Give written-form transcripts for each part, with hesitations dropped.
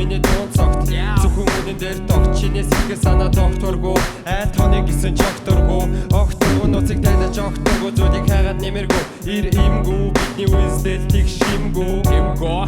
Миний дуун цогт зөвхөн үнэн дээр тогт чинээс ихэ санаа докторгүй айл тооны гисэн жокторгүй огторгүй нууцыг тайлаж огторгүй зүйлийг хайгаад нэмэргүй ир имгүй бидний үстэл тийг шимгүй имгүй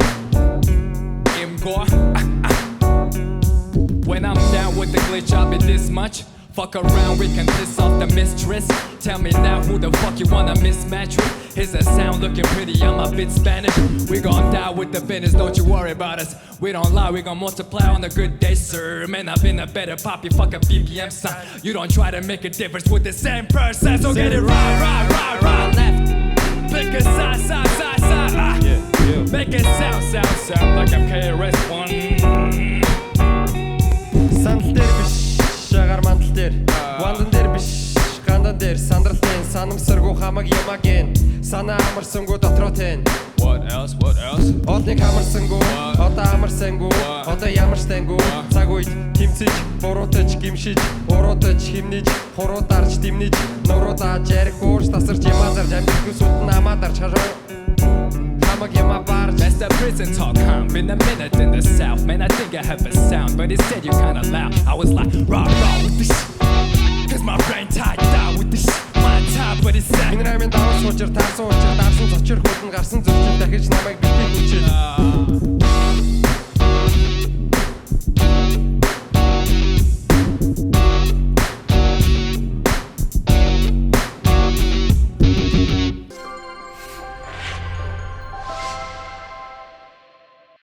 When I'm down with the glitch I'll be this much. Fuck around, we can piss off the mistress. Tell me now who the fuck you wanna mismatch with? Is that sound looking pretty? I'm a bit Spanish. We gon' die with the business, don't you worry about us. We don't lie, we gon' multiply on the good days, sir. Man, I've been a better poppy, fuck a BPM sign. You don't try to make a difference with the same person. So get it right, left. Pick a side. Make it sound like I'm KRS-One. Сандал дээр биш, шагаар мандал дээр. Вандан дээр биш, гандан дээр. Сандралтын санамсаргүй хамаг ямагийн. Санаа амарсангүй дотроо тэн. What else? Одныг хамарсангүй, одоо амарсангүй, одоо ямарстайгүй. Цаг үед тэмцэж, буруутаж, гимшиж, уруудаж, химнэж, хуруу дарж, дэмнэж, нуруу дааж, ярих уурж, тасарч, ямазарж, амжилтгүй сүтэн амаа дарж хашаа. That's the prison talk, huh? Been a minute in the south. Man, I think I have a sound, but instead you're kinda loud. I was like, rah with this shit. Cause my brain tied down with this shit. My time, but it's sad. Энэ раймын даваа суучир, таарсан учир, даарсан зочир, хөлн гарсан зөрчил дахиж намайг битгий хүчил.